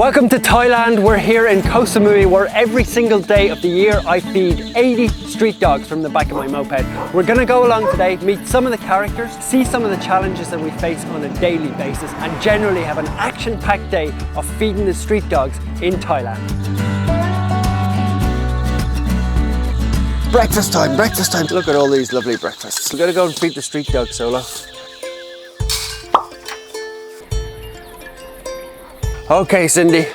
Welcome to Thailand. We're here in Koh Samui where every single day of the year I feed 80 street dogs from the back of my moped. We're going to go along today, meet some of the characters, see some of the challenges that we face on a daily basis and generally have an action-packed day of feeding the street dogs in Thailand. Breakfast time, breakfast time. Look at all these lovely breakfasts. We're going to go and feed the street dogs, Solo. Okay, Cindy,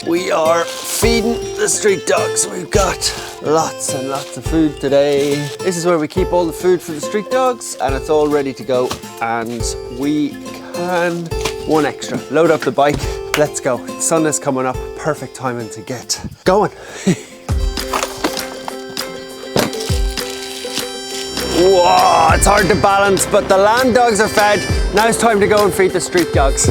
we are feeding the street dogs. We've got lots and lots of food today. This is where we keep all the food for the street dogs and it's all ready to go. And we can, one extra, load up the bike. Let's go. The sun is coming up, perfect timing to get going. Whoa, it's hard to balance, but the land dogs are fed. Now it's time to go and feed the street dogs.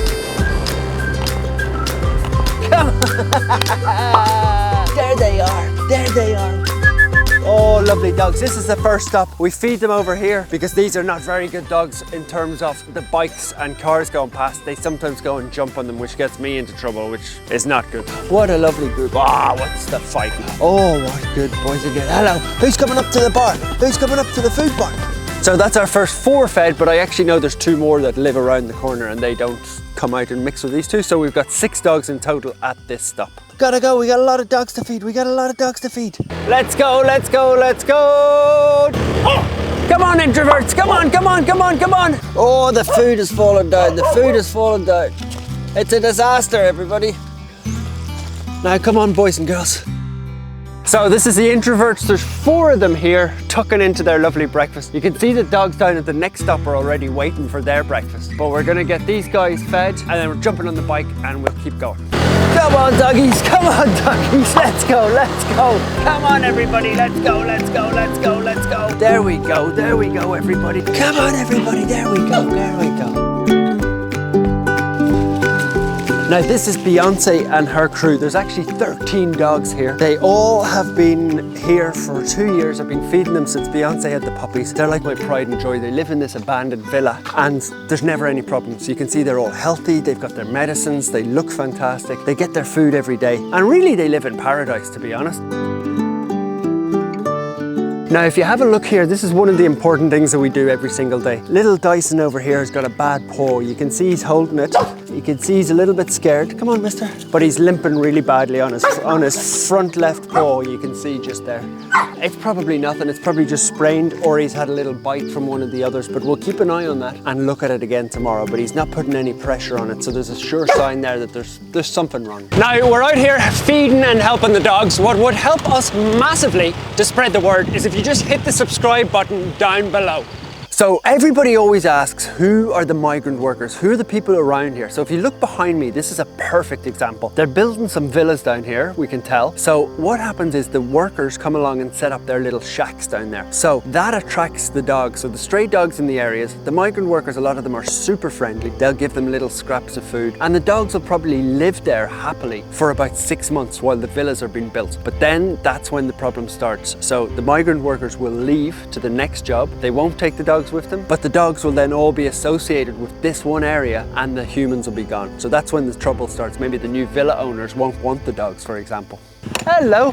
There they are, there they are. Oh, lovely dogs. This is the first stop. We feed them over here because these are not very good dogs in terms of the bikes and cars going past. They sometimes go and jump on them, which gets me into trouble, which is not good. What a lovely group. Ah, what's the fight? Oh, what good boys again. Hello, who's coming up to the bar? Who's coming up to the food bar? So that's our first 4 fed, but I actually know there's 2 more that live around the corner and they don't come out and mix with these 2. So we've got 6 dogs in total at this stop. Gotta go, we got a lot of dogs to feed. We got a lot of dogs to feed. Let's go, let's go, let's go. Oh, come on, introverts, come on, come on, come on, come on. Oh, the food is falling down, the food is falling down. It's a disaster, everybody. Now, come on, boys and girls. So this is the introverts. There's 4 of them here tucking into their lovely breakfast. You can see the dogs down at the next stop are already waiting for their breakfast. But we're gonna get these guys fed and then we're jumping on the bike and we'll keep going. Come on, doggies, come on, doggies, let's go, let's go. Come on, everybody, let's go, let's go, let's go, let's go. There we go, everybody. Come on, everybody, there we go, there we go. Now this is Beyonce and her crew. There's actually 13 dogs here. They all have been here for 2 years. I've been feeding them since Beyonce had the puppies. They're like my pride and joy. They live in this abandoned villa and there's never any problems. You can see they're all healthy. They've got their medicines. They look fantastic. They get their food every day. And really they live in paradise, to be honest. Now, if you have a look here, this is one of the important things that we do every single day. Little Dyson over here has got a bad paw. You can see he's holding it. You can see he's a little bit scared. Come on, mister. But he's limping really badly on his front left paw. You can see just there. It's probably nothing. It's probably just sprained or he's had a little bite from one of the others. But we'll keep an eye on that and look at it again tomorrow. But he's not putting any pressure on it. So there's a sure sign there that there's something wrong. Now, we're out here feeding and helping the dogs. What would help us massively to spread the word is if you just hit the subscribe button down below. So everybody always asks, who are the migrant workers? Who are the people around here? So if you look behind me, this is a perfect example. They're building some villas down here, we can tell. So what happens is the workers come along and set up their little shacks down there. So that attracts the dogs. So the stray dogs in the areas, the migrant workers, a lot of them are super friendly. They'll give them little scraps of food and the dogs will probably live there happily for about 6 months while the villas are being built. But then that's when the problem starts. So the migrant workers will leave to the next job. They won't take the dogs with them, but the dogs will then all be associated with this one area and the humans will be gone. So that's when the trouble starts. Maybe the new villa owners won't want the dogs, for example. Hello.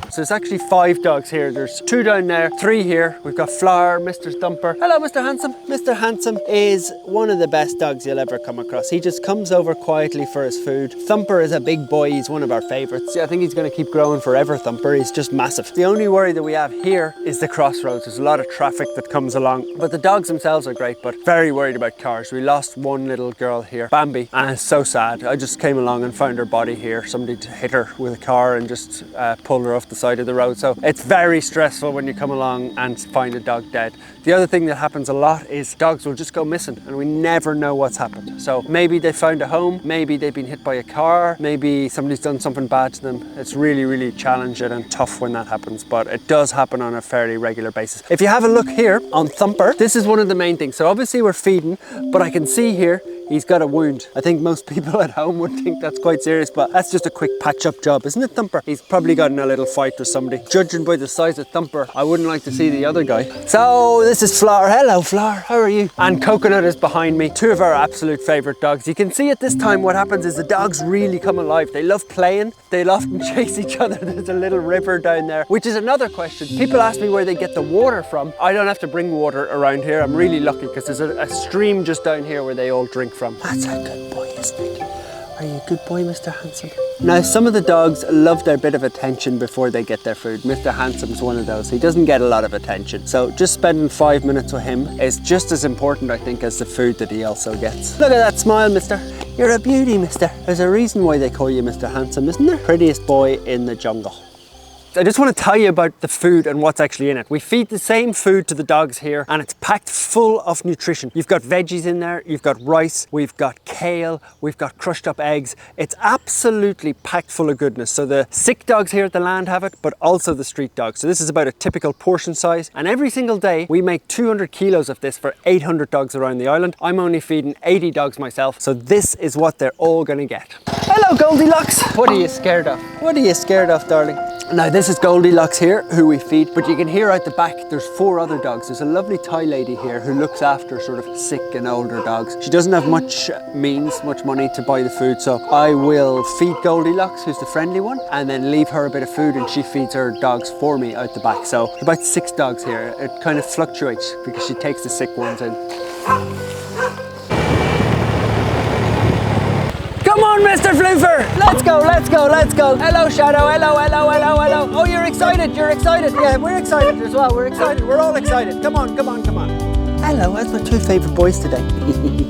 So there's actually 5 dogs here. There's 2 down there, 3 here. We've got Flower, Mr. Thumper. Hello, Mr. Handsome. Mr. Handsome is one of the best dogs you'll ever come across. He just comes over quietly for his food. Thumper is a big boy. He's one of our favorites. I think he's going to keep growing forever, Thumper. He's just massive. The only worry that we have here is the crossroads. There's a lot of traffic that comes along, but the dogs themselves are great, but very worried about cars. We lost one little girl here, Bambi, and it's so sad. I just came along and found her body here. Somebody hit her with a car and just pulled her off the side of the road. So it's very stressful when you come along and find a dog dead. The other thing that happens a lot is dogs will just go missing and we never know what's happened. So maybe they found a home, maybe they've been hit by a car, maybe somebody's done something bad to them. It's really, really challenging and tough when that happens, but it does happen on a fairly regular basis. If you have a look here on Thumper, this is one of the main things. So obviously we're feeding, but I can see here He's got a wound. I think most people at home would think that's quite serious, but that's just a quick patch-up job, isn't it, Thumper? He's probably gotten a little fight with somebody. Judging by the size of Thumper, I wouldn't like to see the other guy. So this is Flower. Hello, Flower. How are you? And Coconut is behind me. Two of our absolute favorite dogs. You can see at this time what happens is the dogs really come alive. They love playing. They'll often chase each other. There's a little river down there, which is another question. People ask me where they get the water from. I don't have to bring water around here. I'm really lucky because there's a stream just down here where they all drink from. That's a good boy, isn't it? Are you a good boy, Mr. Handsome? Now, some of the dogs love their bit of attention before they get their food. Mr. Handsome's one of those. He doesn't get a lot of attention. So just spending 5 minutes with him is just as important, I think, as the food that he also gets. Look at that smile, mister. You're a beauty, mister. There's a reason why they call you Mr. Handsome, isn't there? Prettiest boy in the jungle. I just want to tell you about the food and what's actually in it. We feed the same food to the dogs here and it's packed full of nutrition. You've got veggies in there, you've got rice, we've got kale, we've got crushed up eggs. It's absolutely packed full of goodness. So the sick dogs here at the land have it, but also the street dogs. So this is about a typical portion size. And every single day we make 200 kilos of this for 800 dogs around the island. I'm only feeding 80 dogs myself. So this is what they're all gonna get. Hello, Goldilocks. What are you scared of? What are you scared of, darling? Now this is Goldilocks here, who we feed, but you can hear out the back there's 4 other dogs. There's a lovely Thai lady here who looks after sort of sick and older dogs. She doesn't have much money to buy the food, so I will feed Goldilocks, who's the friendly one, and then leave her a bit of food and she feeds her dogs for me out the back. So about 6 dogs here. It kind of fluctuates because she takes the sick ones in. Come on, Mr. Floofer! Let's go, let's go, let's go. Hello, Shadow. Hello, hello, hello, hello. Oh, you're excited, you're excited. Yeah, we're excited as well. We're excited. We're all excited. Come on, come on, come on. Hello, that's my 2 favorite boys today.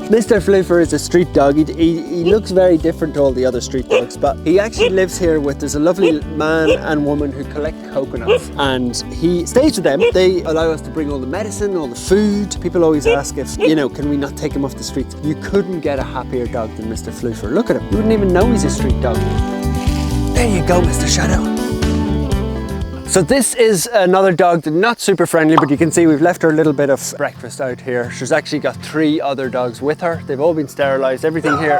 Mr. Floofer is a street dog. He looks very different to all the other street dogs, but he actually lives here with, there's a lovely man and woman who collect coconuts, and he stays with them. They allow us to bring all the medicine, all the food. People always ask if, you know, can we not take him off the streets? You couldn't get a happier dog than Mr. Floofer. Look at him. You wouldn't even know he's a street dog. There you go, Mr. Shadow. So this is another dog that's not super friendly, but you can see we've left her a little bit of breakfast out here. She's actually got 3 other dogs with her. They've all been sterilized. Everything here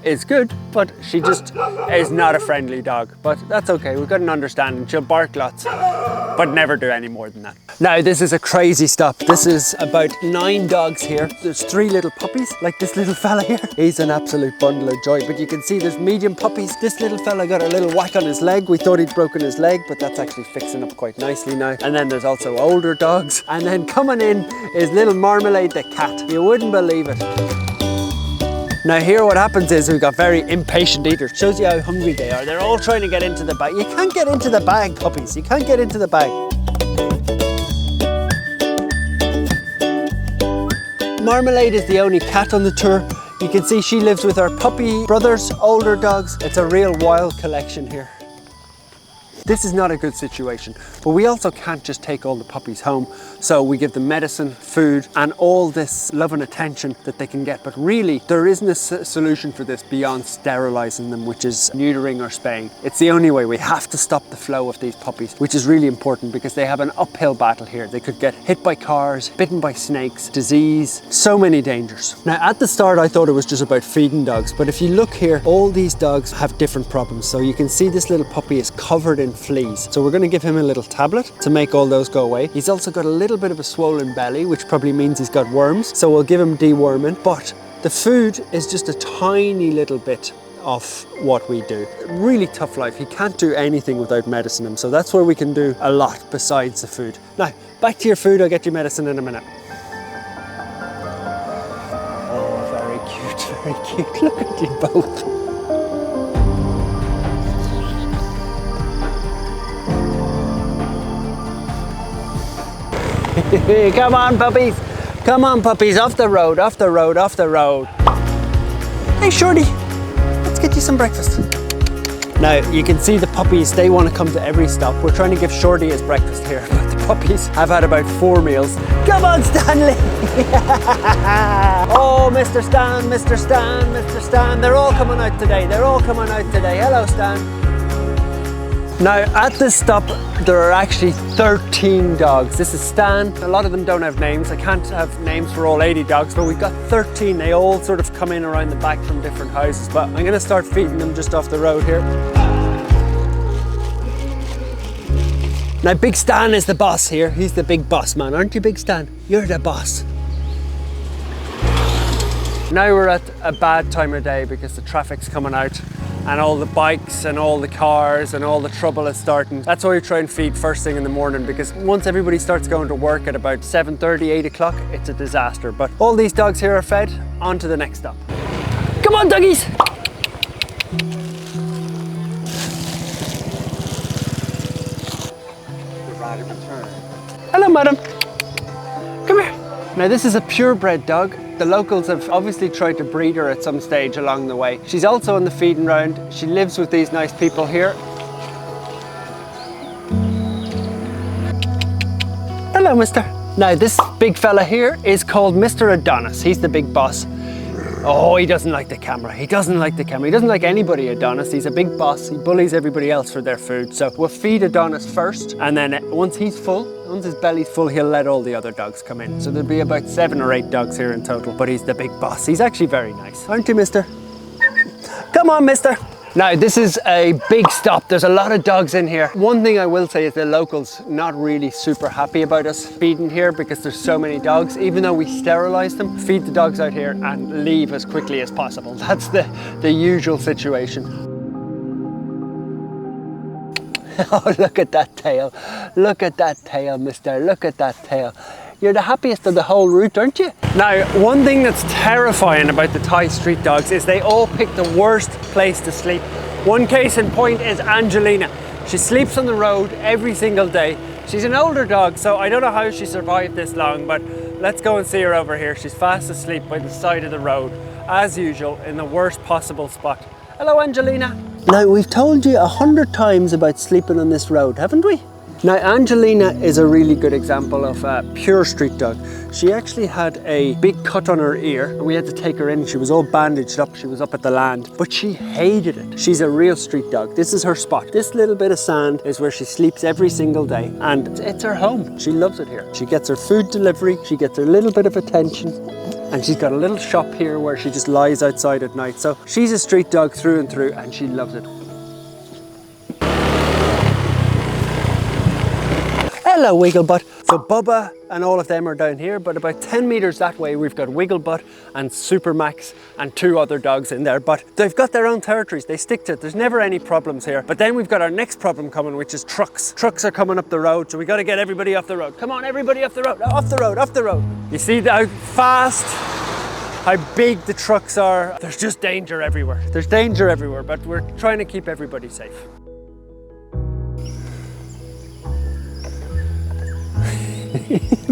is good, but she just is not a friendly dog. But that's okay, we've got an understanding. She'll bark lots, but never do any more than that. Now this is a crazy stop. This is about 9 dogs here. There's 3 little puppies, like this little fella here. He's an absolute bundle of joy, but you can see there's medium puppies. This little fella got a little whack on his leg. We thought he'd broken his leg, but that's actually fixing up quite nicely now. And then there's also older dogs. And then coming in is little Marmalade the cat. You wouldn't believe it. Now here what happens is we've got very impatient eaters. Shows you how hungry they are. They're all trying to get into the bag. You can't get into the bag, puppies. You can't get into the bag. Marmalade is the only cat on the tour. You can see she lives with her puppy brothers, older dogs. It's a real wild collection here. This is not a good situation, but we also can't just take all the puppies home. So we give them medicine, food, and all this love and attention that they can get. But really, there isn't a solution for this beyond sterilizing them, which is neutering or spaying. It's the only way. We have to stop the flow of these puppies, which is really important because they have an uphill battle here. They could get hit by cars, bitten by snakes, disease, so many dangers. Now, at the start, I thought it was just about feeding dogs, but if you look here, all these dogs have different problems. So you can see this little puppy is covered in fleas. So we're going to give him a little tablet to make all those go away. He's also got a little bit of a swollen belly, which probably means he's got worms. So we'll give him deworming, but the food is just a tiny little bit of what we do. Really tough life. He can't do anything without medicine him. So that's where we can do a lot besides the food. Now, back to your food. I'll get you medicine in a minute. Oh, very cute, very cute. Look at you both. Come on, puppies. Come on, puppies. Off the road, off the road, off the road. Hey, Shorty. Let's get you some breakfast. Now, you can see the puppies, they want to come to every stop. We're trying to give Shorty his breakfast here, but the puppies have had about 4 meals. Come on, Stanley. Oh, Mr. Stan, Mr. Stan, Mr. Stan. They're all coming out today. They're all coming out today. Hello, Stan. Now at this stop, there are actually 13 dogs. This is Stan. A lot of them don't have names. I can't have names for all 80 dogs, but we've got 13. They all sort of come in around the back from different houses, but I'm gonna start feeding them just off the road here. Now Big Stan is the boss here. He's the big boss man, aren't you, Big Stan? You're the boss. Now we're at a bad time of day because the traffic's coming out and all the bikes and all the cars and all the trouble is starting. That's why we try and feed first thing in the morning, because once everybody starts going to work at about 7:30, 8 o'clock, it's a disaster. But all these dogs here are fed, on to the next stop. Come on, doggies! Hello, madam. Come here. Now this is a purebred dog. The locals have obviously tried to breed her at some stage along the way. She's also on the feeding round. She lives with these nice people here. Hello, mister. Now this big fella here is called Mr. Adonis. He's the big boss. Oh, he doesn't like the camera. He doesn't like the camera. He doesn't like anybody, Adonis. He's a big boss. He bullies everybody else for their food. So we'll feed Adonis first, and then once he's full, once his belly's full, he'll let all the other dogs come in. So there'll be about 7 or 8 dogs here in total, but he's the big boss. He's actually very nice. Aren't you, mister? Come on, mister. Now, this is a big stop. There's a lot of dogs in here. One thing I will say is the locals not really super happy about us feeding here because there's so many dogs. Even though we sterilize them, feed the dogs out here and leave as quickly as possible. That's the usual situation. Oh, look at that tail. Look at that tail, mister. Look at that tail. You're the happiest of the whole route, aren't you? Now, one thing that's terrifying about the Thai street dogs is they all pick the worst place to sleep. One case in point is Angelina. She sleeps on the road every single day. She's an older dog, so I don't know how she survived this long, but let's go and see her over here. She's fast asleep by the side of the road, as usual, in the worst possible spot. Hello, Angelina. Now, we've told you 100 times about sleeping on this road, haven't we? Now, Angelina is a really good example of a pure street dog. She actually had a big cut on her ear and we had to take her in. She was all bandaged up. She was up at the land, but she hated it. She's a real street dog. This is her spot. This little bit of sand is where she sleeps every single day and it's her home. She loves it here. She gets her food delivery. She gets her little bit of attention. And she's got a little shop here where she just lies outside at night. So she's a street dog through and through and she loves it. Hello, Wigglebutt. So Bubba and all of them are down here, but about 10 meters that way, we've got Wigglebutt and Supermax and 2 other dogs in there, but they've got their own territories. They stick to it. There's never any problems here. But then we've got our next problem coming, which is trucks. Trucks are coming up the road, so we got to get everybody off the road. Come on, everybody off the road, off the road, off the road. You see how fast, how big the trucks are. There's just danger everywhere. There's danger everywhere, but we're trying to keep everybody safe.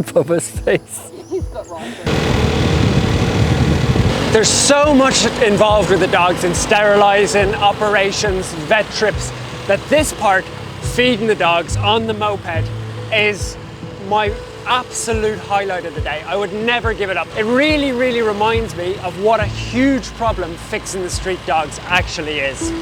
Bubba's face. There's so much involved with the dogs in sterilising, operations, vet trips, that this part, feeding the dogs on the moped, is my absolute highlight of the day. I would never give it up. It really, really reminds me of what a huge problem fixing the street dogs actually is.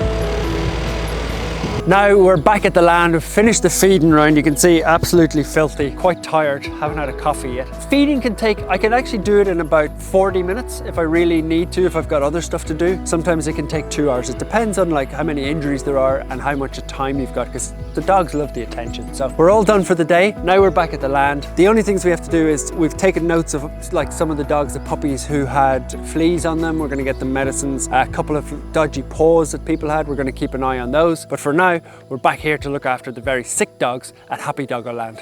Now we're back at the land, we've finished the feeding round. You can see absolutely filthy, quite tired, haven't had a coffee yet. Feeding can take, I can actually do it in about 40 minutes if I really need to, if I've got other stuff to do. Sometimes it can take 2 hours. It depends on like how many injuries there are and how much time you've got, because the dogs love the attention. So we're all done for the day. Now we're back at the land. The only things we have to do is we've taken notes of like some of the dogs, the puppies who had fleas on them. We're going to get them medicines. A couple of dodgy paws that people had, we're going to keep an eye on those. But for now, we're back here to look after the very sick dogs at Happy Doggo Land.